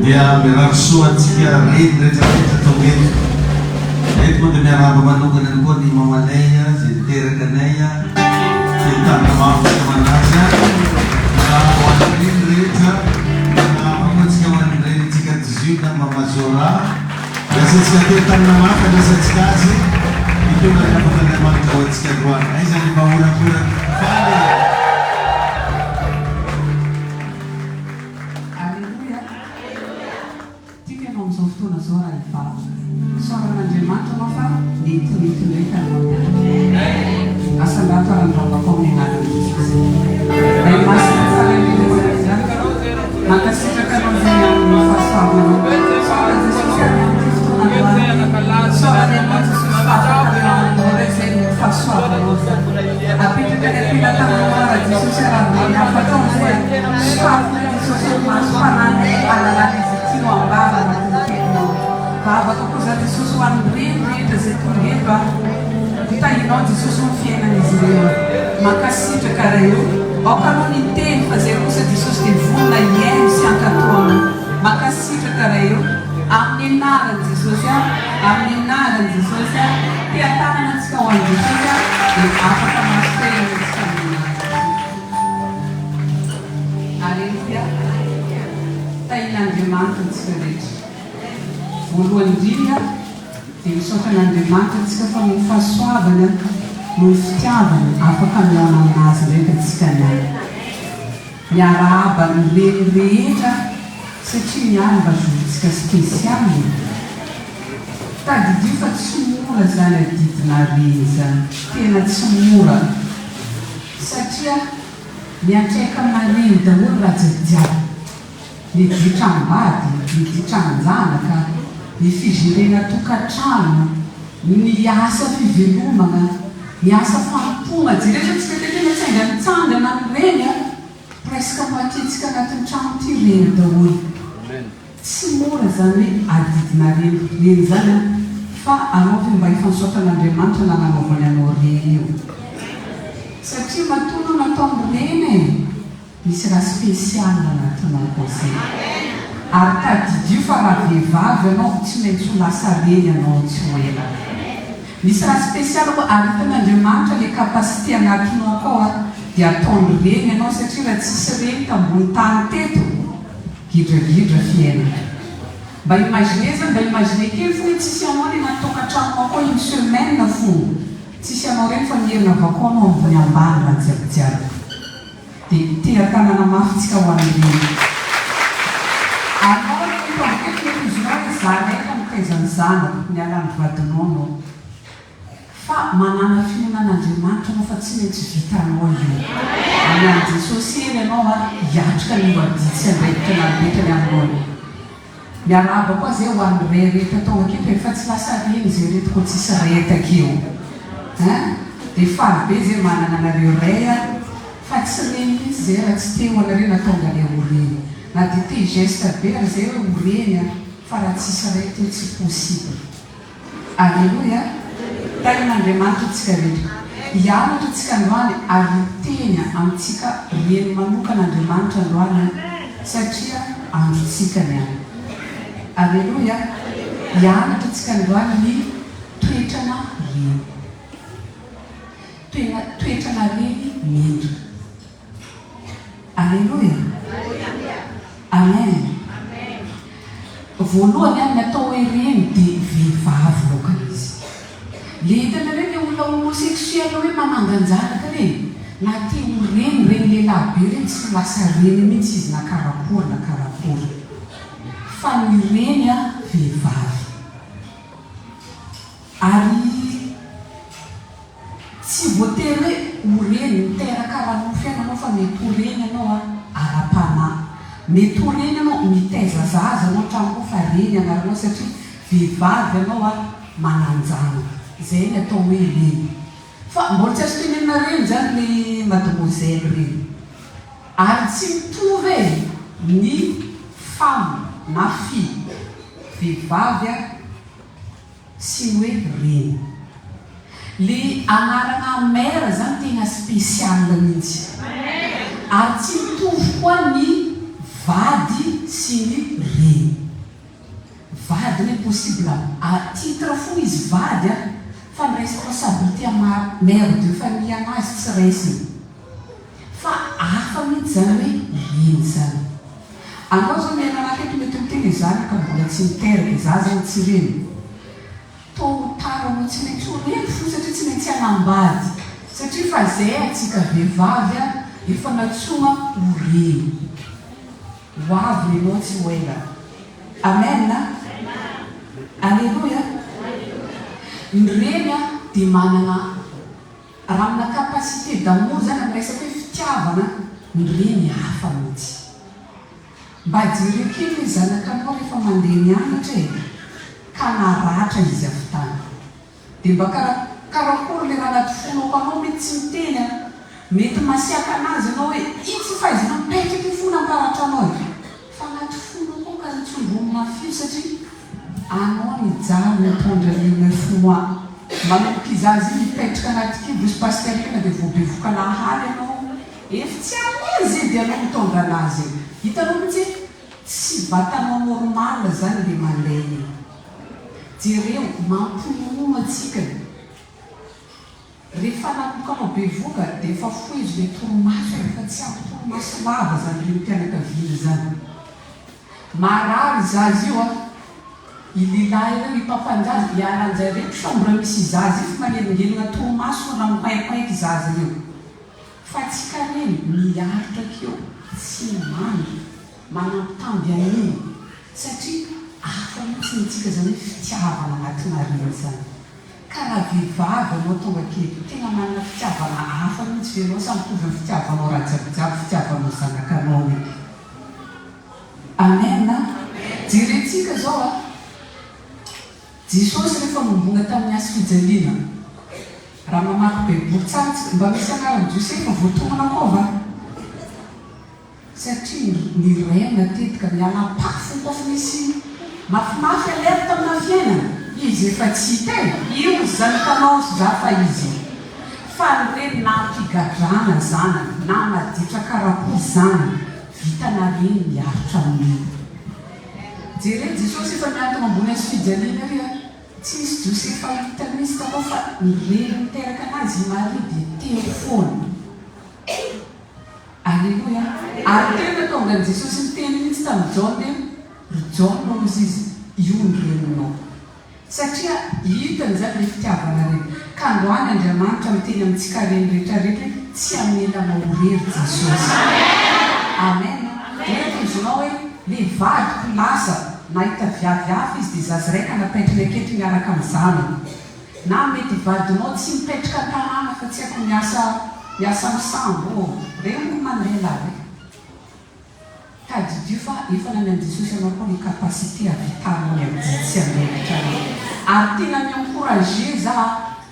dia berarsuatsika reja tongit itu dia raba manukan ko di mamalaya sintera kanaya cinta nama manasa wan reja nama kawan reja tsika mamasura dasika kita nama kada satskasi itu dari nama kawan sekarang aja di bawah pura miaraba ny rehetra satria niany vazotsika spesialy tadidio fa tsy mora zany adidina reny zany tena tsy mora satria miantraika amareny daholo raha jiajiaby ny ditram-bady ny ditram-janaka ny fizirena tokantrano ny asa fivelomana ny asa fampona jeretra tsika tetena tsainga mitsangana amin'ireny presque moitié-tsika anatin'ny trano ty reny daholo tsy mora zany hoe adidina reny zany fa anao mba ifansotan'Andriamanitra nananaovany anao reny io satria matono natao amin'ireny misy raha spesialy anatinao koa zay ary tadidio fa raha vehivavy anao tsy maintsy ho lasa reny anao tsy hoela misy raha spesialy koa aritan'Andriamanitra le kapasité anatinao koa dia ataony reny anao satria raha tsisy reny tambony tany teto gidragidra fiaina mba imagine zany mba imagine kely fa hoe tsisy anao le natokatranonao koa une semaine fo tsisy anao reny fa mierina avao koa anao ambony ambany raha jiabijiaby dia teran-tanana mafy tsika ho an'ireny anao itoaketylekozonao zanaka mitaizany zanaka mialan'ny vadinao anao fa manana fihinanan'Andriamanitra anao fa tsy maintsy vitanao io amin'ny Jesosy eny anao hiatrika ny vaditsy andraikitra narehetrany aminao miaraba koa zay ho an'ny ray rety atao aketo efa tsy lasa reny zay rety koa tsisy retaka io dia faly be zay manana anareo ray fa tsy reny mihitsy zay raha tsy teo anareo natonga le horeny na dia te geste be raha zay hoe horeny fa raha tsisy ray teo tsy possible alleluia tain'Andriamanitra tsika rehetra hianatra tsika androany ary teny amintsika reny manokan'Andriamanitra androany satria androtsika ny any alleluia hianatra tsika androany ny toetrana reny toetrana reny mindra alleluia amen voalohany any natao hoe reny dia vehivavy lokana izy le hitana reny olona homosexuel hoe mananganjanaka reny na te ho reny lehilahy be reny tsy lasa reny mihitsy izy na karakory fa ny reny vehivavy ary tsy voatery hoe ho reny miteraka raha fiainanao fa mety ho reny anao ara-panahy mety ho reny anao mitaiza zaza anao trano fa reny anaranao satria vehivavy anao mananjana zay ny atao hoe reny fa mbola tsy azo tenenina reny zany ny mademoiselle reny ary tsy mitovy ny femme na fille vehivavy sy hoe reny le anarana mère zany tena spesialy mihitsy ary tsy mitovy koa ny vady sy ny reny. Vady ny possible à titre fo izy vady a fa ny responsabilité mère de famille anazy tsy raisiny fa hafa mihitsy zany hoe reny zany. Anao zao miananaketo mety miteny zany ka mbola tsy miteraka za zany tsy reny to tara mo tsy maintsy ho reny fo satria tsy maintsy anambady satria fa zay atsika vehivavy a efa natsoma ho reny ho avy anao tsy hoela. Amen. Alleluia. Ny reny a dia manana raha amina capacité d'amour zany amin'ny resaka hoe fitiavana ny reny hafa mihitsy. Mba jerekely zanakanao rehefa mandeha mianatra e ka naratra izy avy tany dia mba karakory le raha anaty fonoko anao mety tsy miteny a mety masiaka anazy anao hoe itsy fahaizana mipetraky ny fona amparatra anao fa anaty fonoko ka nitsondrony mafio satria anao nijaly mitondra ny foa manomboka izazy mipetraka anaty kibo izy pasterikana dia voabevoka lahary anao efa tsy amizy dia anao mitondra anazy hitanao mihitsy tsy vatanao normal zany le mandeha jereo mampinono atsika rehefa nakokanao bevoka dia efa foizy le toromaso rehefa tsy ampy toromaso lava zany le mpianakaviana zany marary zazy io a ililahy ireo ipampanjazy ialanjareo sa mbola misy zazy io fa manelingelina toromaso na mipaipaiky zazy io fa tsika reny miaritra keo tsy mandry manampitamby an'iny satria hafa mihitsy nitsika zany hoe fitiavana anatina reny zany ka raha vehivavy anao tonga keto tena manana fitiavana hafa mihitsy venao sa mitovy ny fitiavanao raha jiabijiaby fitiavanao zanakanao hoe. Amen. Jerentsika zao a Jesosy rehefa mombona tamin'ny asy fijaliana raha mamaky baiboly tsara mba misy anarany Josefa voatomana kova satria ny ray matetika mianapaka fonko fa misy mafimafy alera tamina fiainana izy efa tsy hita io zanakanao zafa izy fa nyreny na mpigadrana zanany na maditra karakory zany vitana reny miaritra amin'io. Jereny Jesosy efa miantona ambony asy fijaliana ry a tsy misy Josefa hitamisy takao fa nyreny miteraka anazy Maria dia teo foana. Alleluia. Ary tena tonga ny Jesosy miteny mihitsy tamin'ny John dia ry John no izy io ny reninao satria hitany zany le fitiavana reny ka androany Andriamanitra miteny amintsika reny rehetrarehetra tsy amelanao rery Jesosy. Amen. Oetinzonao hoe le vadiko lasa nahita viaviavy izy dia zazy raika napetrany aketo miaraka amin'ny zanany na mety vadinao tsy mipetraka tanàna fa tsy haiko miasa misambo reny mandeha lavy tadidio fa efa nanany Jesosy anao koa ny capacité avitanao ny amijitsy amelatra ary tena mi-encouragé za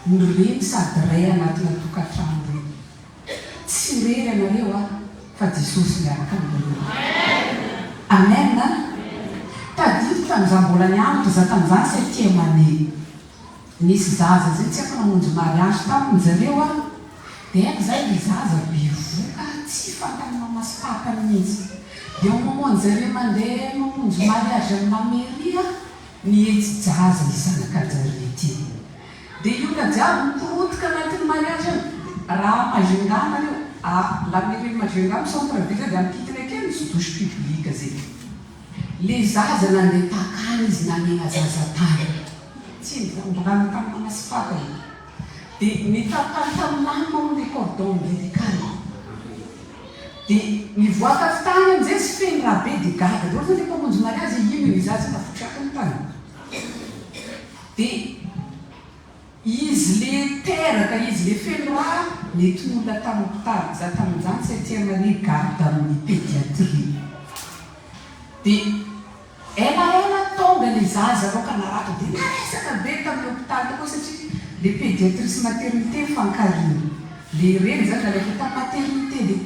ny reny sady ray anatina tokantrano reny tsy rery anareo a fa Jesosy miaraka amin'ireo. Amen. Tadito tamin'iza mbola nianatra za tamin'izany septième année nisy zaza zay tsy haiko namonjy mariage tamin'izareo a dia haiko zay le zaza bevoka tsy fantanana masipaka mihitsy dia mamonjy zareo mandeha mamonjy mariage amina mairie nihetsy jaza izanakajareo ty dia io na jiaby mikorotika anatin'ny mariage raha mazengana reo la mairie mazengana centre-ville dia ampitiny akeny misy douche publique zay le zaza nandeha takany izy nanena zaza tany tsy nivondrogany tamina masipaka io dia nitakany taminany mao le cordon ombilical dia mivoaka avy tany amizay sy feny raha be dia gaga dia ohatra le mpamonjy mariage ino ny zaza nafotriakany tany dia izy le teraka izy le feno raha mety n'olona tamin'ny hôpitaly za tamin'izany septième année garde amin'ny pédiatrie dia ela tonga le zaza reo ka naratra dia naresaka be tamin'ny hôpitaly koa satria le pédiatrisy maternité fankariny le reny zany naleko ta maternité dia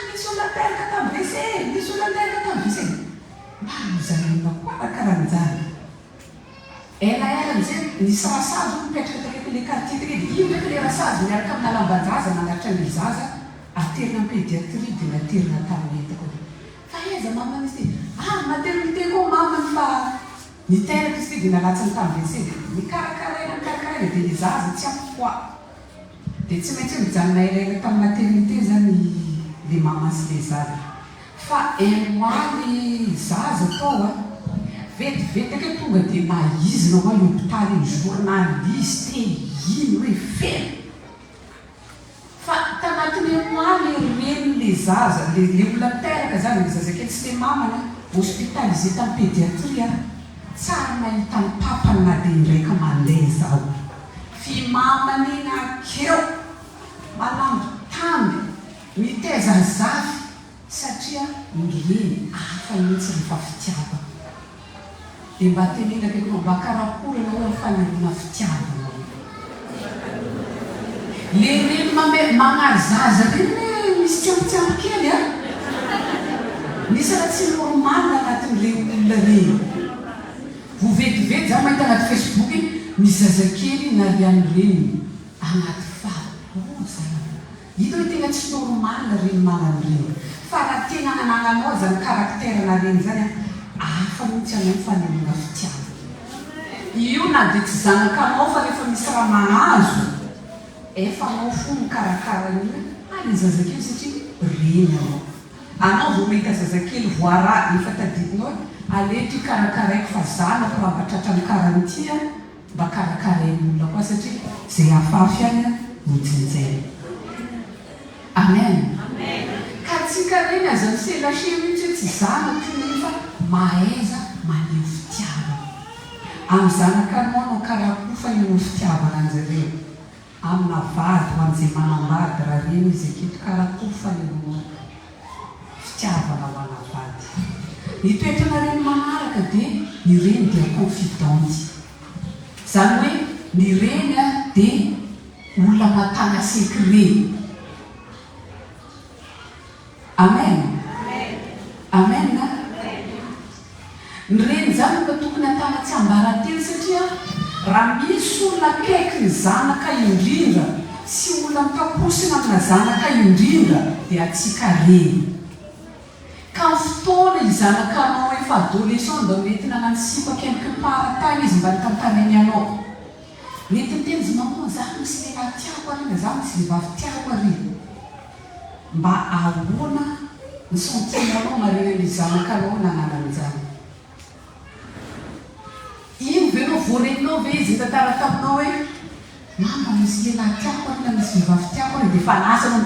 misy olona teraka tamin'ny WC misy olona teraka tamin'ny WC manozanina koa rakaran'izany ela amizay nisy rasazy mipetraka takeko le quartier take dia io ndraiky le rasazy miaraka amina lamban-jaza nanatra ny zaza aterina amin'ny pédiatrie dia naterina tamin'ny etako fa eza mama misy maternité koa mamany fa niteraka izy ty dia nalatsy ny tam'vc dia nikarakaraina dia ny zaza tsy afo koa dia tsy maintsy mijanona elaela tamin'ny maternité zany le mama sy le zaza fa moaly zaza tao a vetivety ake tonga dia maizina hoa l'hôpitaly ny journaliste ino hoe feno fa tanatin'ny moaly reny le zaza le olona miteraka zany le zaza kely tsy le mamana hospitalisé tamin'ny pédiatrie tsara mahita ny papany na dia ndraika mandeha zao fimamany iny akeo malambo tamby miteza zafy satria ngeny hafa mihitsy rehefa fitiavana dia mba tenenaka eko mba karakory anao fanirina fitiavana le reny magnary zaza reny misy tsiambotsiambo kely a misy raha tsy normal anatin'le olona reny vo vetivety za mahita anaty Facebook misy zazakely nariany reny anaty faharoza hita hoe tena tsy normal reny manany reny fa raha tena nanananao zany karakterana reny zany afa mihitsy anao fanemana fitiavana io na dia tsy zanakanao fa rehefa misy raha mahazo efa anao fo mikarakara io any zazakely satria reny anao vao mahita zazakely voara efa tadidinao aleto io karakaraiko fa zanako raha mba tratrany karantia mba karakarain'olona koa satria zay afafy any mijinjay amen ka tsika reny aza miselashe mihitsy hoe tsy zanako nefa mahaiza maneho fitiavana amin'ny zanakanao anao karakoa fa ino fitiavana anjareo amina vady ho an'izay manambady raha reny izy aketo karakoa fa ino fitiavana ho ana vady ny toetrana reny manaraka dia ny reny dia confidenty zany hoe ny reny a dia olona matana secret amen amen na ny reny zany mba tokony atana tsy ambarantely satria raha misy olona akaiky ny zanaka indrindra sy olona mitaposina amina zanaka indrindra dia atsika reny ka fotoana izanakanao efa adolescent mba mety nanano sipa quelque part tany izy mba nitantareny anao mety miteny izy mamoa za misy lehilahy tiako arina za misy vehivavy tiako arina mba ahoana ny sentimentanao marena ny zanakanao nananan'izany ino ve nao voareninao ve izy tantara taminao hoe mama misy lehilahy tiako arina misy vehivavy tiako arina dia fa lasa no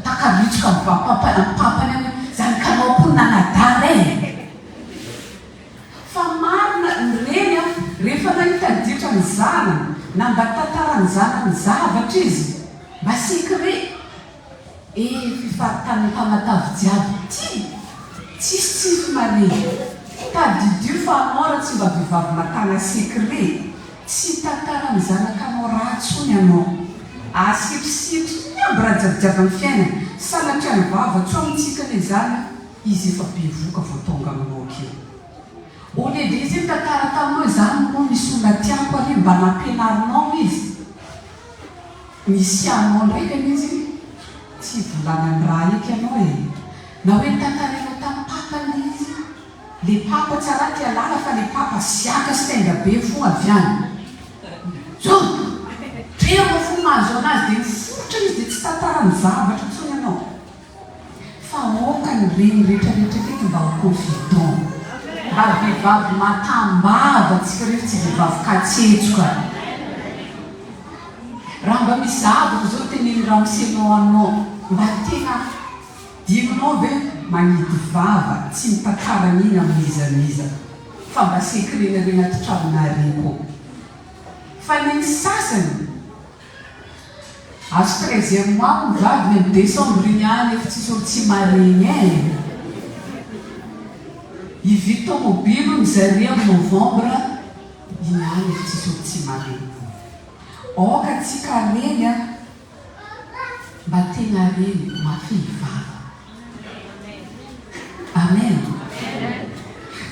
takaritsoka mipapany any zanakanao koa nanadara e fa marina ny reny a rehefa nahitaditra ny zanany na mba tantara ny zanany zavatra izy mba secret fifaritany mpamatavy jiaby ty tsisy tsify mare tadidio fa anao tsy mba vehivavy matana secret tsy tantara ny zanakanao ratsony anao asitrositry miamby raha jabijaby amin'ny fiainana salatra ny vava tso amitsika le zany izy efa be voka vo tonga aminao akeo au lieu de izy tantara taminao zany moa misy olona tiako ary mba nampianarinao izy misy anao ndraika izy tsy volanany raha eky anao e na hoe tantaranao tamin'ny papany izy le papa tsy araty alala fa le papa siaka sy tenga be fo avy any so tremo fo mahazo anazy dia mifotra izy dia tsy tantarany zavatra tsony anao fa oka ny reny rehetrarehetra teky mba ho confident mba vehivavy matambava tsika rehefa tsy vehivavy katsetsoka raha mba misy zavako zao teneny raha misenao anao mba tena dininao ve magnidy vava tsy mitantaran'iny amin'izamiza fa mba secret-nareo anaty tranonareko fa ny sasany azo 13e mois mivavy ny décembre iny any efa tsisy olo tsy mareny e hividy tomobilo ny zareo amin'ny novembre iny any efa tsisy olo tsy mareny oka tsika reny a mba tena reny mafehivava amen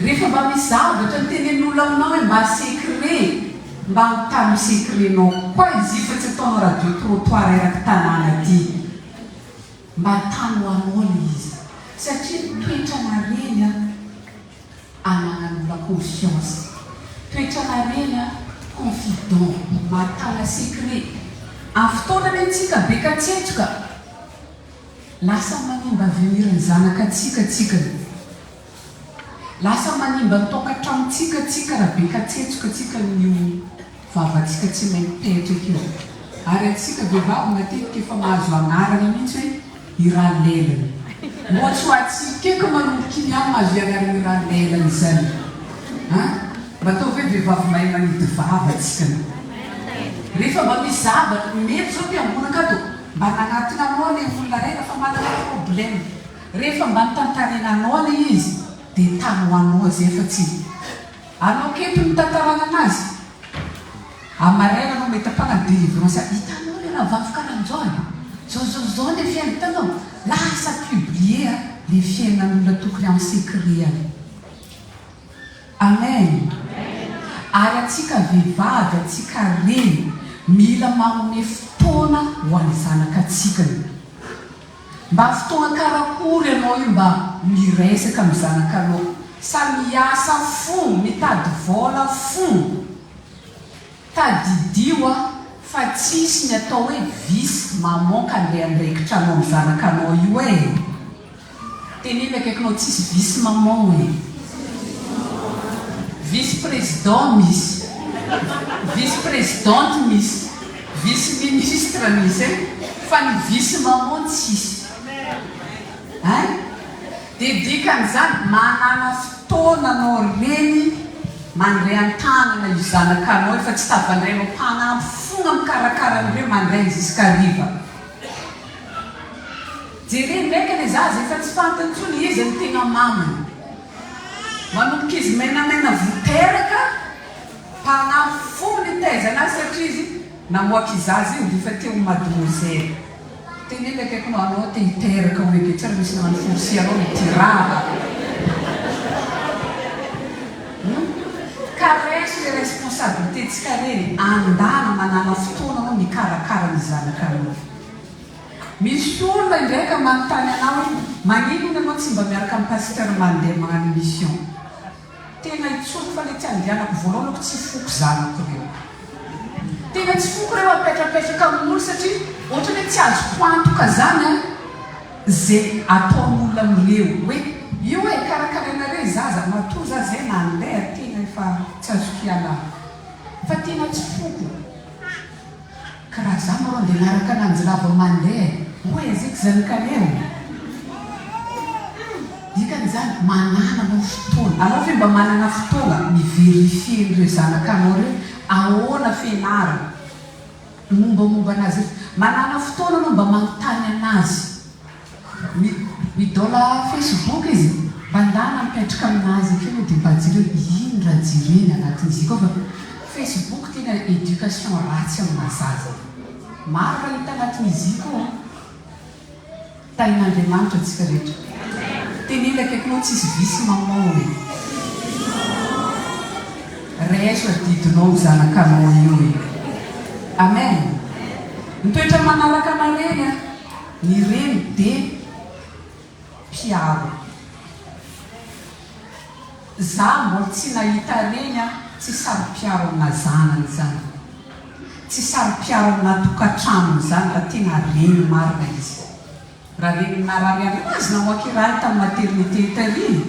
rehefa mba misy zavatra ny tenen'olo aminao hoe mba secret mba mitano secretnao koa izy fa tsy ataonao radio trottoir eraky tanàna ty mba tano anao le izy satria toetrana reny a confiance. Toetrana reny confident, matana secret. Amin'ny fotoanany antsika bekatsetsoka lasa manimba avenirany zanakatsika. Lasa manimba tokantramotsika raha bekatsetsoka tsika ny vavatsika tsy maimpetraka io. Ary atsika vehivavy matetika efa mahazo anarana mihitsy hoe iraha lelany. Moatsy ho atsika eka manomboka iny any mahazo ianarana iraha lelany zany. Mba atao hoe vehivavy mahay manidy vava atsika. Rehefa mba misy zavatra mety zao mpiambonaka ato, mba nagnatina anao le olona ray fa manana problème. Rehefa mba nitantarena anao le izy, dia tanao anao zay fa tsy. Anao keto nitantarana anazy. Amaraina anao mety ampanadelivrance, hitanao le navavy karan'izao. Zao le fiaina hitanao. Lasa publier le fiainan'olona tokony amin'ny secret. Amen. Ary atsika vehivavy, atsika reny, mila manome fotoana ho an'ny zanakatsikany. Mba fotoana karakory ianao io mba miresaka amin'ny zanakanao. Sa miasa fo, mitady vola fo. Tadidio fa tsisy ny atao hoe visy mamoaka andeha andraikitra anao amin'ny zanakanao io e. Tenena akaikinao tsisy visy maman e. Vice-président misy, vice-présidente misy, vice-ministre misy, fa ny vice-maman tsisy. Dia dikan'izany manana fotoana anao reny mandray an-tanana io zanakanao fa tsy tavandrainao mpanampy fona mikarakara an'ireo mandray ziskariva. Jereny ndraiky le zaza efa tsy fantantsony izy amin'ny tegna mamany. Manomboka izy menamena voteraka, mpanampy fona itaizana satria izy namoaky zaza io dia efa teo mademoiselle. Tenena akaikinao anao te hiteraka hoe ke tsara misy nagnano forcy anao mitirava. Caresse le responsabilité tsika reny andana manana fotoana anao mikarakara ny zanakanao. Misy olona ndraika manontany anao hoe maninona anao tsy mba miaraka amin'ny pasteur mandeha magnano mission. Tena itsoko fa le tsy andianako voalohany tsy foko zanako reo. Tena tsy foko reo apetrapetraka amin'olo satria ohatrany hoe tsy azo poantoka zany zay ataon'olona amin'ireo hoe io e karakarainareo zaza matoa za zay nandeha tena efa tsy azo kialana. Fa tena tsy foko. Karaha za marao andeha naraka ananjy lava mandeha hoe zeky zanakaneo. Dikan'izany manana anao fotoana. Anao ve mba manana fotoana miverifie ireo zanakanao reo ahoana fianarana mombamomba anazy. Manana fotoana anao mba manontany anazy. Midola Facebook izy mba ndana mipetraka aminazy akeo dia mba jireo ino raha jireny anatin'izy koa fa Facebook tena éducation ratsy amina zaza. Maro raha hita anatin'izy koa tain'Andriamanitra antsika rehetra. Tenena akaikinao tsisy visy maman hoe rehetra didinao ny zanakanao io e. Amen. Mitoetra manaraka anareny ny reny dia mpiaro. Za mbola tsy nahita reny tsy sary mpiaro amina zanany zany. Tsy sary mpiaro amina tokantranony zany raha tena reny marina izy. Raha reny narary anazy namoaky raha tamin'ny maternité tary.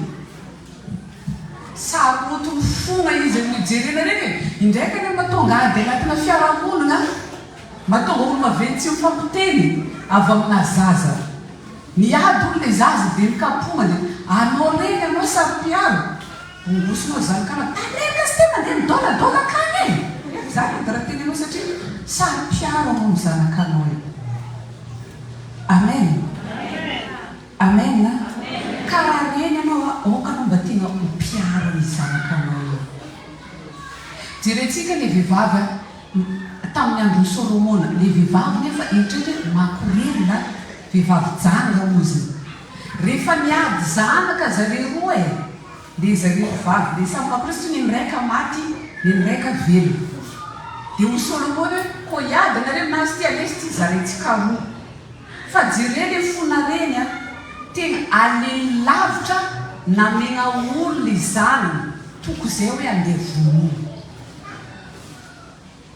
Sary otony fona izy amin'ny jerena reny. Indraika ny matonga ady anatina fiarahamonina matonga olo maventy tsy mifampiteny avy amina zaza. Niady olo le zaza dia mikapoana dia anao reny anao sary mpiaro. Ongosinao zany kana taneka sy tena dia midôladôla akany e. Zany dia raha tena anao satria sary mpiaro anao ny zanakanao e. Amen. Amen. Karaha reny anao aokanao mba tena ho mpiaro ny zanakanao. Jerentsika le vehivavy tamin'ny andron'ny Solomona, le vehivavy nefa eritreritra makorelina vehivavy janga ozy. Rehefa niady zanaka zareo roa e, le zareo vavy le samy makoretsy ny miraika maty, ny miraika velo. Dia ho Solomona koa iady nareo nazy ty alesy ty zarentsika roa. Fa jire le fona reny tena aleny lavitra namena olo le zanany toko izay hoe andeha vonono.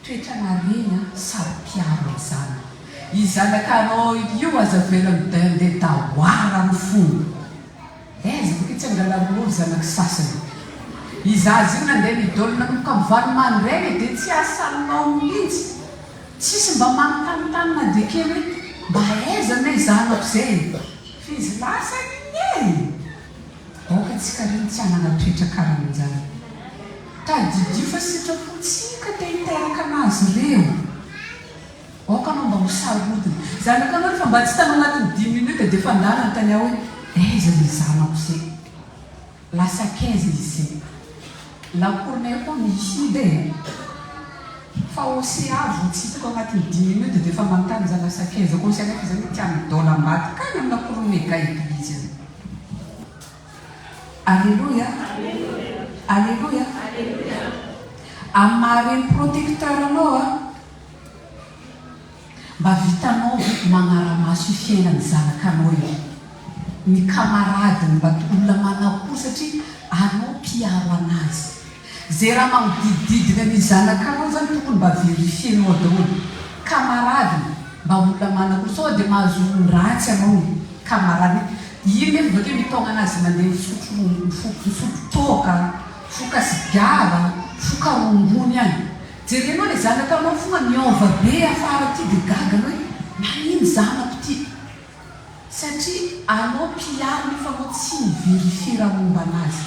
Toetra nareny sary mpiaro izany. Izanakanao io aza vela andeha dahoara amin'ny fony. Aiza boka tsy angalan'olo zanak sasany. Izazy io nandeha nidolona ka mivano mandreny dia tsy asanao mihitsy. Tsisy mba manontanitanina dia kely hoe mba aiza na izanako izay. Fizy lasany iny. Aoka tsika reny tsy hanana toetra karan'izany. Tadidio fa sitrapontsika te hiteraka anazy ireo. Aoka anao mba ho sarodina. Zanaka anao rehefa mba tsy tanao anatin'ny 10 minutes dia efa andana tany aho hoe aiza ny zanako izay. Lasa 15 izy. Lakoronay koa mihidy fa osy avo tsy hitako anatin'ny 10 minutes dia efa manontany za lasa 15. Koa sy anaiky izany tia midola maty ka ny amin'ny lakoronay gaity izy. Alléluia. Alléluia. Amareny protecteur anao mba vitanao magnaramaso fiainany zanakanao io. Ny kamaradiny mba olona manakory satria anao mpiaro anazy. Zay raha magnodidididina ny zanakanao zany tokony mba verifienao daholo. Kamaradiny mba olona manakory sao dia mahazo ratsy anao kamarady. Iny nefa bakeo mitogna anazy mandeha misotro toaka, foka sigara, foka rongony any. Jerenao le zanakanao fogna miova be afara ty dia gagana hoe manino zanako ty. Satria anao mpiaro nefa anao tsy miverifie raha momba anazy.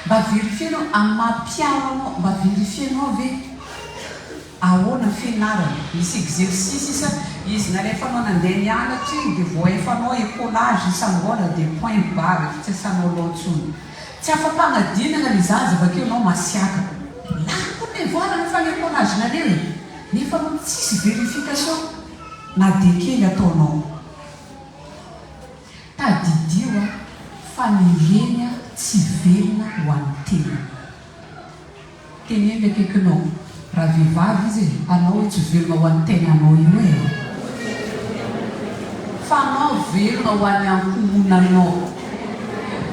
Mba verifienao amin'ny mampiaro anao, mba verifienao ve ahoana fianarana. Misy exercice isa izy nalefanao nandeha nianatra iny dia voaefanao écolage isambola dia point barre tsy asanao loantsony. Tsy afa-pagnadinana ny zaza bakeo anao masiaka. Lakony voana nefa ny écolage nareo nefa anao tsisy vérification na dia kely ataonao. Tadidio fa nireny tsy velona ho an'ny tena. Teneny akaikinao raha vehivavy izy anao hoe tsy velona ho an'ny tenanao io e. Fa anao velona ho an'ny ankohonanao.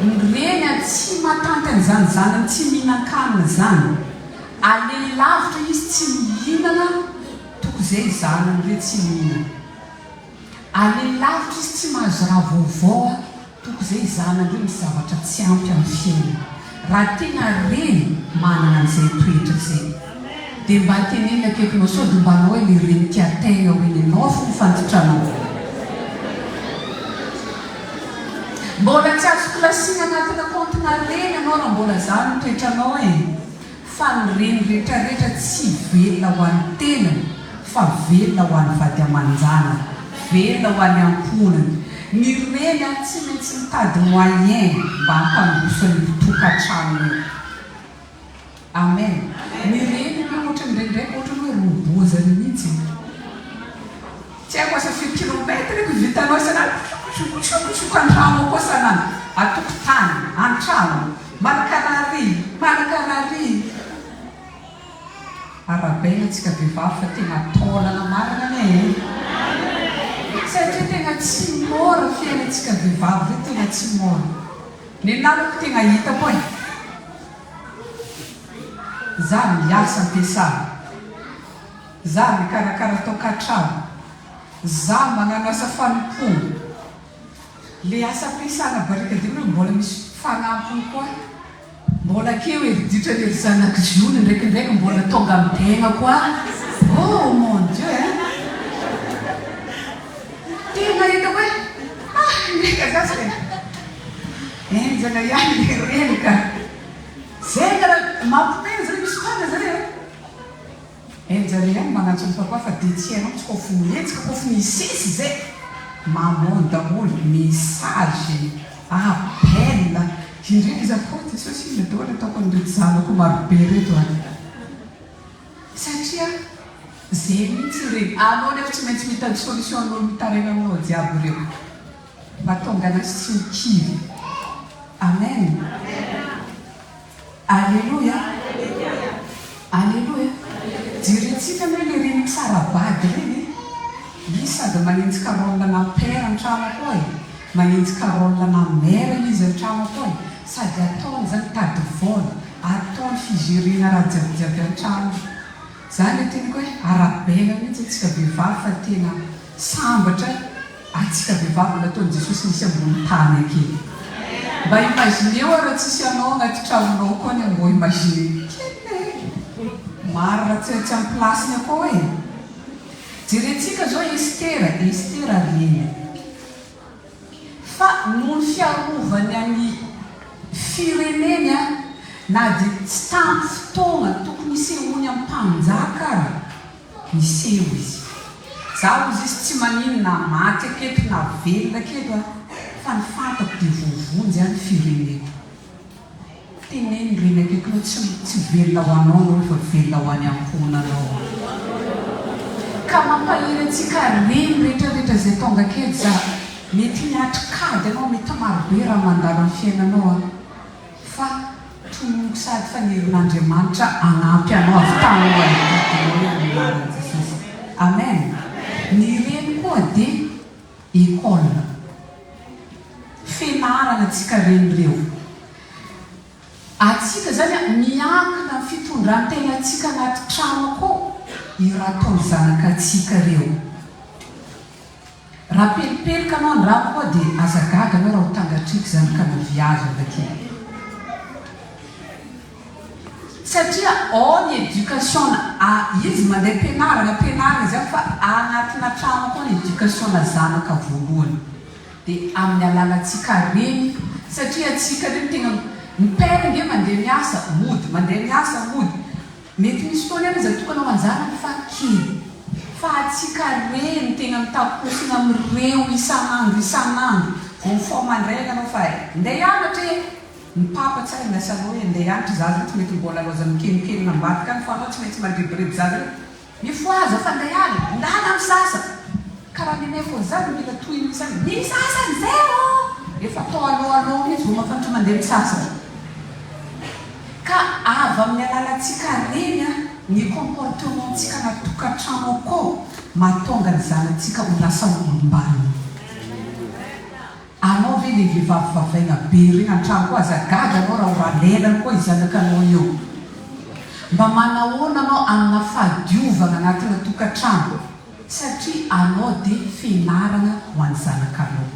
Nireny tsy matanta an'izany zanany tsy mihinan-kanina zany. Ale lavitra izy tsy mihinana toko izay zanany re tsy mihinana. Ale lavitra izy tsy mahazo raha vaovao toko izay zanany re misy zavatra tsy ampy amin'ny fiainana. Raha tena reny manana an'izay toetra izay dia mba teneny akaikinao sao dia mba anao hoe le reny tiategna hoe nenao fo mifantotranao. Mbola tsy azo klasina anatina kontina reny anao raha mbola zany ny toetranao e. Fa ny reny rehetrarehetra tsy velona ho an'ny tenany fa velona ho an'ny vady aman-jana, velona ho an'ny ankonany. Ny reny tsy maintsy mitady moyen mba hampandroso ny tokantrano io. Amen. Ny reny ohatra ndraindraiky ohatra hoe robozany mihitsy. Tsy haiko asa 5 kilometre ko vitanao sanany sokan-trano koa sanany atokotany an-trano manakarary. Arabaina antsika vehivavy fa tena taolana marina ne. Satria tena tsy mora fiainantsika vehivavy re tena tsy mora. Ny namako tena hita koa e. Za miasa ampiasana. Za mikarakara tokantrano. Za magnano asa fanompona. Le asa ampiasana barika dia hoe mbola misy fanampiny koa. Mbola keo heriditra le zanaka zony ndraikindraiky mbola tonga amin'ny-tegna koa. Oh mon Dieu hein. Tena hita hoe ndraika zasy enjana ihany le reny ka. Zay raha mampimena zany misy fotoana zany enjana ihany magnantso ny fakoa fa dia tsy hainao tsy koa mihetsika koa misesy zay mamono daholo message appel indrindra izy akoty sosina daholo ataoko an'ireto zanako marobe reto any. Satria zay mihitsy reny anao nefa tsy maintsy mitady solution anao mitarena aminao jiaby ireo mba tonga anazy tsy mikivy. Amen. Alléluia. Alléluia. Jirentsika hoe le reny sarabady reny izy sady manintsika rôle na père an-trano koa e, manintsika rôle na mère izy an-trano koa e, sady ataony zany tady vola fizirina raha jiabijiaby an-trano. Zany teniko hoe arabela mihitsy atsika vehivavy fa tena sambatra atsika vehivavy nataon'i Jesosy nisy ambony tany akeny. Mba imagineo raha tsisy anao anaty tranonao koa ny mbo imagine kely maro raha tsy amin'ny plasiny akao e. Jerentsika zao Estera reny fa noho ny fiarovany amin'ny fireneny na dia tsy tamin'ny fotoana tokony isehony amin'ny mpanjaka ara niseho izy. Zaho izy tsy manino na maty aketo na velona aketo fa ny fantako dia vovonjy any fireneko. Teneny reny akekonao tsy velona ho anao no fa velona ho any amponanao. Ka mampahiry antsika reny rehetrarehetra izay tonga aketo za mety miatrikady anao mety marobe raha mandalo amin'ny fiainanao fa tononoka sady fanerin'Andriamanitra anampy anao avy tanao an'anaran'i Jesosy. Amen. Ny reny koa dia école fianarana antsika reny reo. Atsika zany miankina fitondran-tena atsika anaty trano akao iraha ataony zanakatsika reo. Raha pelipelika anao ny raha koa dia azagaga anao raha ho tangatriky zanakana viazy avakely. Satria ao ny éducation izy mandeha penarana zany fa anatina trano koa ny éducation zanaka voalohany. Dia amin'ny alalantsika reny satria atsika reny tena mipera nge mandeha miasa mody. Mety misy fotoana izy atokana ho anjanaka fa kely. Fa atsika reny tena mitakosina amin'ireo isan'andro. Vao mandrena anao fa ndeha hianatra mipapa tsara miasa anao hoe ndeha hianatra zaza tsy mety mbola loza mikenikeny nambadika any fa anao tsy maintsy mandrebireby zaza mifoaza fa ndeha hiany ndana misasa. Karaha nenay fô zany mila tohiny misasa misasa nizay efa atao aloha mihitsy vao mafantatra mandeha misasa. Ka avy amin'ny alalantsika reny ny comportementsika anaty tokantrano akao mahatonga ny zanantsika ho lasa olombelona. Anao ve le vehivavy vavaina be reny an-trano koa azagaga anao raha oralelany koa izanakanao eo. Mba manahoana anao amina fahadiovana anatina tokantrano satria anao dia fianarana ho an'ny zanakanao.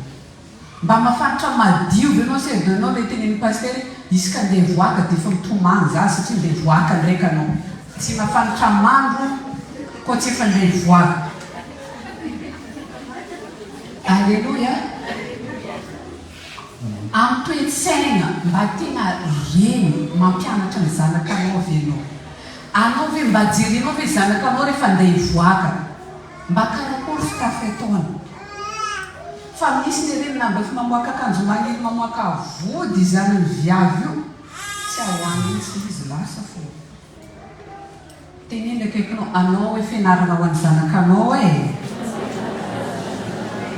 Mba mahafantatra madiovy anao se donao le tenen'ny pastery izy ka ndeha voaka dia efa mitomany za satria ndeha voaka ndraika anao. Tsy mahafantatra mandro koa tsy efa ndeha voaka. Alleluia. Amin'ny toe-tsaina mba tena reny mampianatra ny zanakanao ve anao. Anao ve mba jerenao ve zanakanao rehefa ndeha voaka mba karakory fitafy ataony. Fa misy ny reny namba efa mamoaka akanjo manily mamoaka vody zany ny viavy io tsy ahoany mihitsy izy lasa fo. Teneny akaikinao anao hoe fianarana ho an'ny zanakanao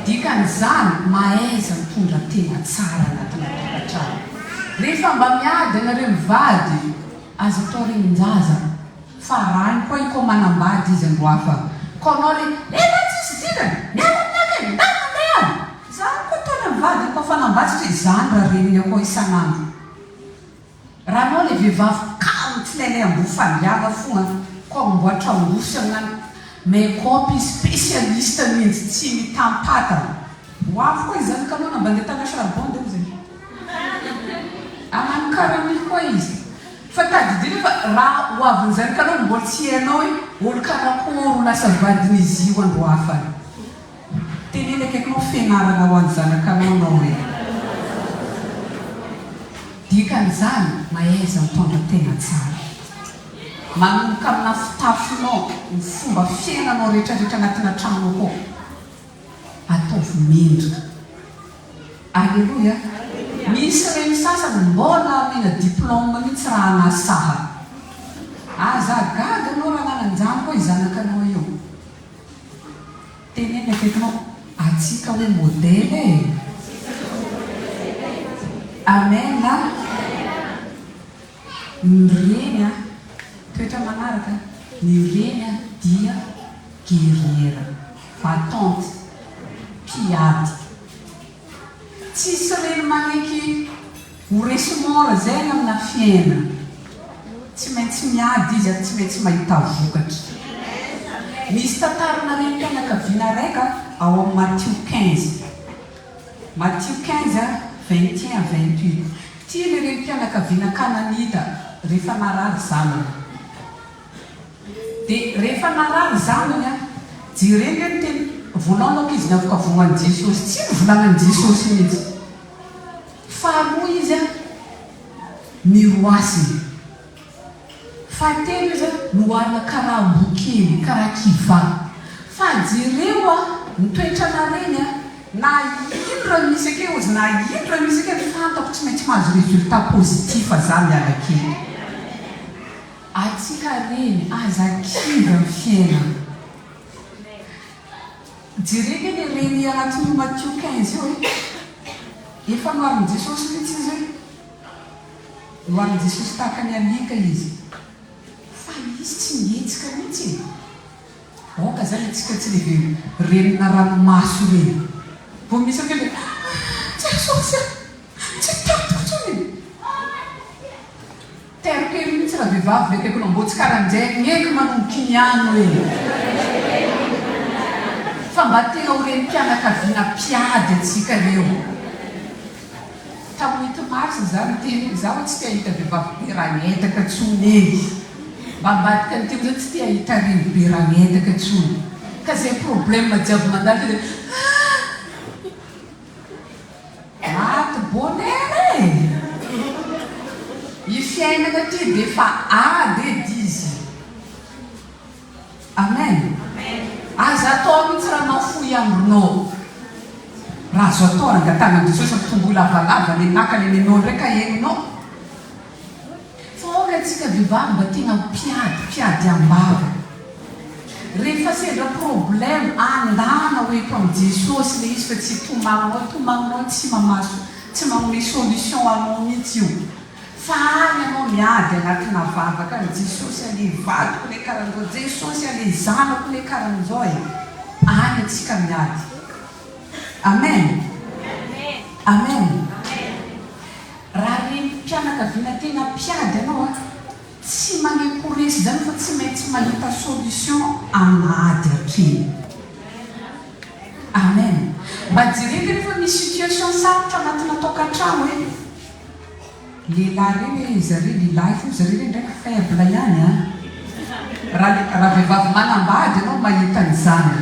dikan'izany mahaiza mitondra tena tsara anatina tokantrano. Rehefa mba miady anareo mivady aza atao renin-jaza fa rany koa iko manambady izy andro hafa. Ko anao le tsisy dikany mialamina ndana zany koa taona mivady koa fanambady satria zany raha reniny akao isan'andro. Raha anao le vehivavy kamo tsy lelay ambofaliava fogna koa mboatra ambosy agnano make-up spécialiste mihitsy tsy mitampatana. Hoavy koa izy zanakanao namba ndeha tana charbon deo zay. Agnano karamily koa izy. Fa tadidiny fa raha hoaviny zanakanao mbola tsy hainao hoe olo karakory lasa vadin'izy io andro hafa. Teneny akaikinao fianarana ho an'ny zanakanao anao hoe. Dikan'izany mahaiza mitondra tena tsara. Manomboka amina fitafinao ny fomba fiainanao rehetrarehetra anatina trano akao ataovy mendrika. Alleluia. Misy reny sasany mbola amena diplôme mihitsy raha anasaha. Azagaga anao raha nananjany koa izanakanao eo. Teneny akaikinao atsika hoe modele. Amen. Ny reny toetra manaraka ny reny dia guerrière, battante, mpiady. Tsisy reny maneky ho resy mora zay amina fiaina. tsy maintsy miady izy tsy maintsy mahita vokatra. Misy tantarana reny mpianakaviana raika ao amin'ny Matthieu 15. Matthieu 15, 21-28. Tia le reny mpianakaviana Kananita rehefa narary zanany. Dia rehefa narary zanany jereny ny teny volanao izy nafaka vognan'i Jesosy. Tsy novolagnan' Jesosy mihitsy. Faharoa izy miroasiny. Fahatelo izy noharina karaha bokely, karaha kiva. Fa jereo mitoetra nareny na ino raha misy akeo izy, na ino raha misy akeo fantako tsy maintsy mahazo résultat positif zany alakely. Atsika reny aza kiva ny fiainana. Jereny ny reny anatin'ny Matthieu 15 io efa noharin'i Jesosy mihitsy izy noharin'i Jesosy tahaka ny alika izy. Fa izy tsy mihetsika mihitsy. Oka zany atsika tsy leve renina ranomaso reny. Vao misy akele Jesosy tsy tatiko tsony. Teroko ely mihitsy raha vehivavy vekeko no mbo tsy karan'izay gneko manomboky niano hoe. Fa mba tena ho reny mpianakaviana mpiady atsika reo. Tamin'ny Marsy zany teny zaho tsy tia hita vehivavy be ragnetaka tsony ely. Mba mbadika ny teo zany tsy tia hita reny be ragnetaka tsony. Ka zay problème jiaby mandalo le maty bonheur e. I fiainana ty de fa ady edy izy. Amen. Aza atao mihitsy raha nafoy ambonao. Raha azo atao rangatana Jesosy mitombo lavalava le naka le nenao ndraika henonao. Fa oka atsika vehivavy mba tena mpiady ambava. Rehefa sendra problème andana hoeto amin'ny Jesosy le izy fa tsy tomagnonao tsy mamaso, tsy magnome solution anao mihitsy io. Fa any anao miady anatina vavaka ny Jesosy ale vadiko le karan'izao, Jesosy ale zanako le karan'izao e. Any atsika miady. Amen. Amen. Raha reny mpianakaviana tena mpiady anao tsy magnekoresy zany fa tsy maintsy mahita solution amin'ady hatreny. Amen. Mba jereny rehefa misy situation sarotra anatina tokantrano hoe lehilahy reny zare lilahy fo zare reny ndraiky faible ihany raha vehivavy manambady anao mahita an'izany.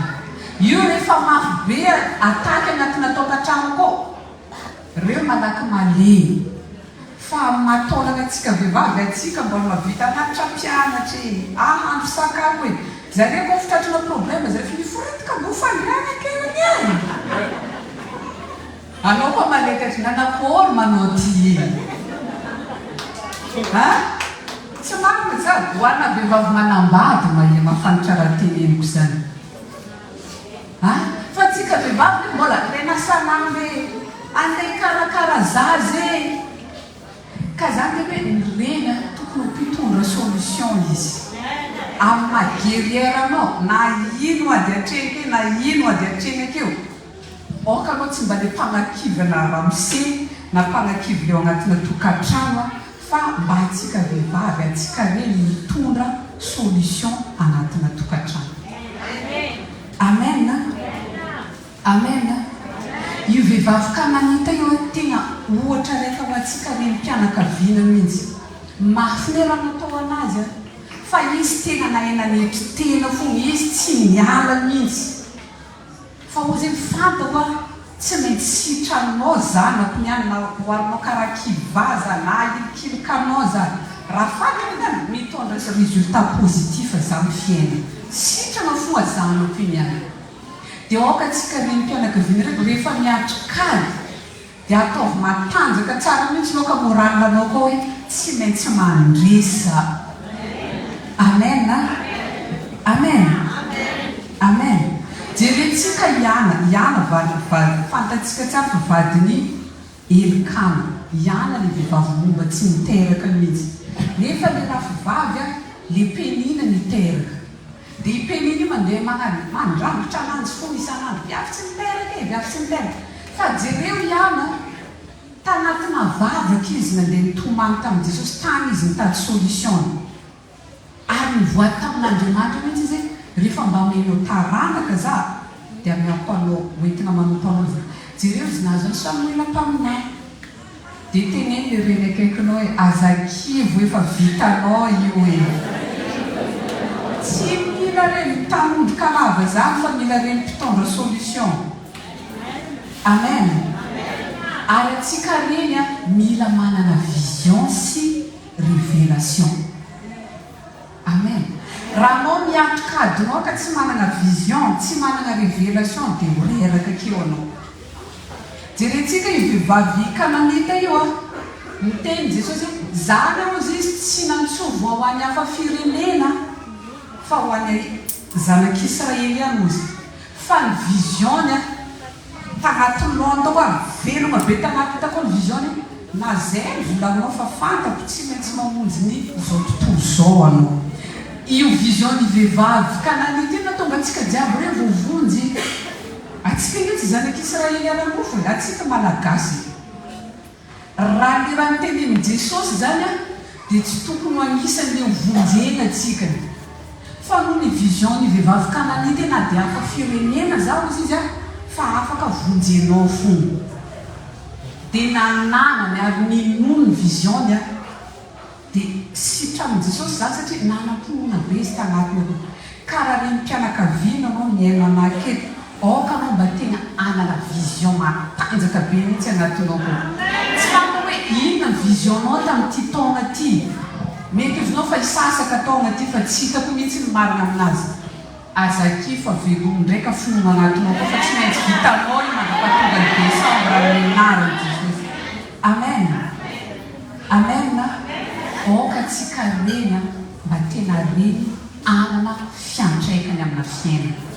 Io rehefa mafy be ataky anatina tokantrano koa reo malaky malemy. Fa matolana atsika vehivavy atsika mbola mavita anatitra mpianatry ahandro sakafo e. Zareo koa fitratrana problème zare fi miforitika mbo fanirana kely any. Anao koa malekatry nanakory manao ty e. Tsy marina za hoana vehivavy manambady mafanitra raha teneniko zany. Fa atsika vehivavy mbola tena sanany le andeha karakara zazy. Ka zany hoe reny tokony mpitondra solution izy. Amin'ny maha-guerrière anao na ino ady hatreny na ino ady hatreny akeo. Oka anao tsy mba le mpagnakivana ramose na mpagnakivy leo anatina tokantrano fa mba atsika vehivavy atsika reny mitondra solution anatina tokantrano. Amen. Amen. Io vehivavy Kananita io tena ohatra raika ho atsika reny mpianakaviana mihitsy. Mahafinaritra natao anazy fa izy tena nahenany tena fony izy tsy miala mihitsy. Fa ho zay fantako tsy maintsy sitranao zanako niany na hoarinao karaha kivaza na ilikanao zany. Raha fantako mitondra résultat positif za ny fiaina. Sitrana foa zanako niany. Dia oka atsika reny mpianakaviana rehefa miatrikany dia ataovy matanjaka tsara mihitsy anao ka moraly anao koa hoe tsy maintsy mandresa. Amen. Amen. Amen. Jerentsika Iana fantatsika tsara fa vadiny Elikana. Iana le vehivavy momba tsy miteraka mihitsy. Nefa le rafivavy le penina miteraka. Dia i penina mandeha mandrangitra ananjy fo isan'andro. Viavy tsy miteraka e, viavy tsy miteraka. Fa jereo Iana tanatina vavaka izy nandeha nitomany tamin'i Jesosy tany izy nitady solution ary nivoady tamin'Andriamanitra mihitsy izy rehefa mba menao taranaka za dia miampanao hoentina manompanao izy jereo izy nazo ny samila taminay dia teneny le reny akaikinao hoe azakivo efa vitanao io e tsy mila reny tanondroka lava zany fa mila reny mpitondra solution. Amen. Ary atsika reny mila manana vision sy révélation. Amen. Raha anao miantrokadinao ka tsy manana vision, tsy manana révélation dia ho reraka keo anao. Jerentsika io vehivavy Kananita io miteny Jesosy zany ao izy tsy nantsovo ho an'ny hafa firenena fa ho an'ny zanak'Israely ihany izy. Fa ny vision tagnatin'ny lohanao a velona be tagnatitako ny vision na zay volagnao fa fantako tsy maintsy mamonjy ny zao tontolo zao anao. Io vision ny vehivavy Kananita io natonga antsika jiaby hoe vovonjy. Atsika mihitsy zanak'Israely anamofo atsika malagasy. Raha ny raha nitenen'i Jesosy zany dia tsy tokony ho anisan'ilay vonjena atsika. Fa noho ny vision ny vehivavy Kananita na dia hafa firenena zao izy fa afaka vonjenao fony. Dia nananany ary ninono ny vision dia sitramin'i Jesosy zany satria nanam-ponona be izy tanatiny. Karaha reny mpianakaviana anao miaina anaketo. Oka anao mba tena anana vision matanjaka be mihitsy anatinao koa. Tsy fanao hoe inona ny vision-nao tamin'ity taona ity. Mety izinao fa isasaka taona ity fa tsy hitako mihitsy ny marina aminazy. Azaki fa velomy ndraika fonona anatinao koa fa tsy maintsy vitanao io mandrapatonga ny Desambra menariny Jesosy. Amen. Amen. Oka tsika reny mba tena reny anana fiantraikany amina fiainana.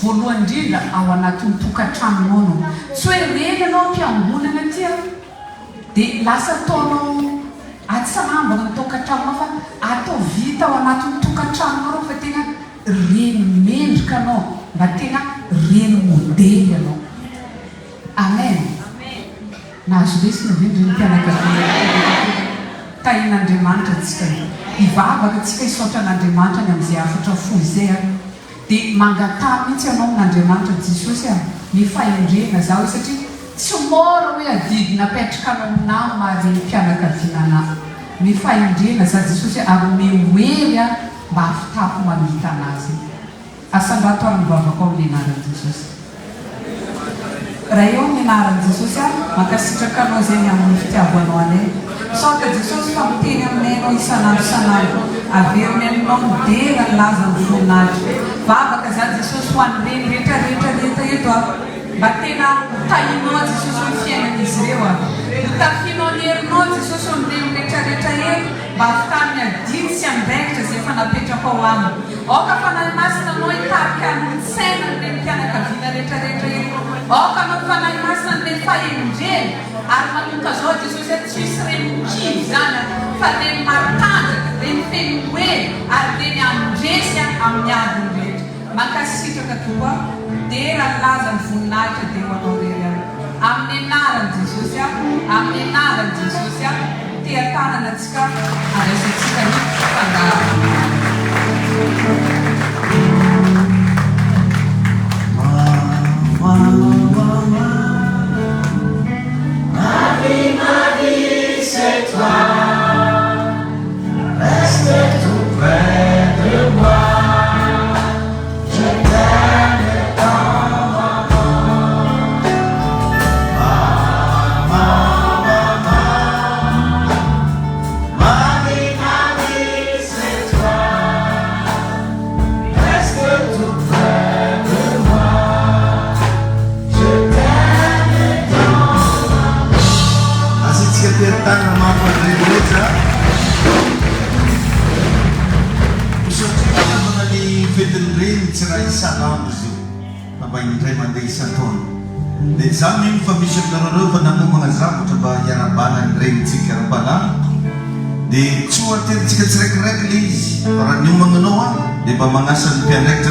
Voalohany indrindra ao anatin'ny tokantranonao. Tsy hoe reny anao mpiangonana aty dia lasa ataonao atsamambana ny tokantranonao fa atao vita ao anatin'ny tokantranonao fa tena reny mendrika anao mba tena reny modely anao. Amen. Nahazo lesina vendry ny mpianakaviana tahin'Andriamanitra atsika hivavaka atsika hisaotra an'Andriamanitra ny amin'izay afatra fo izay dia mangatany mihitsy ianao amin'Andriamanitra Jesosy ny fahendrena zaho satria tsy mora hoe adidina apetraka anao aminahy mahareny mpianakaviana anahy. Ny fahendrena za Jesosy ary mehoery mba afitako mamita anazy. Asandrato ary mivavaka ao amin'ny anaran'i Jesosy. Raha eo ny anaran'i Jesosy mankasitraka anao zay ny amin'ny fitiavanao anay. Saotra Jesosy fa miteny aminay anao isanandro isanandro. Averiny aminao midera ny laza ny voninahitra. Vavaka za Jesosy ho an'ireny rehetra eto mba tena tahinao Jesosy ny fiainan'izy ireo tafianao ny herinao Jesosy amin'ireny rehetra eto mba afitan'ny adidy sy andraikitra izay efa napetraka ao aminy. Oka fanahy masina anao hitarika ny saina n'ireny mpianakaviana rehetra eto. Oka anao fanahy masina n'ireny fahendreny ary manomboka zao Jesosy tsy misy reny kivy zany fa reny matanjaka, reny fenoe ary reny andresy amin'ny adiny rehetra. Mankasitraka tokoa dera laza ny voninahitra dia ho anao rery amin'ny anaran'i Jesosy amin'ny anaran'i Jesosy teatanana atsika andraisantsika ny fandarana. Marie, c'est toi, reste tout près de moi. Tanah mampu gereja. Usaha mengenai veteran cerai salam itu, apa yang terima dari santon. Dan zaman famisi terlalu penanggung mengazab coba yang abangan rem cikar bala. Di cuaca cikar cerai kerak li orang yang mengenal di pamangasan pianek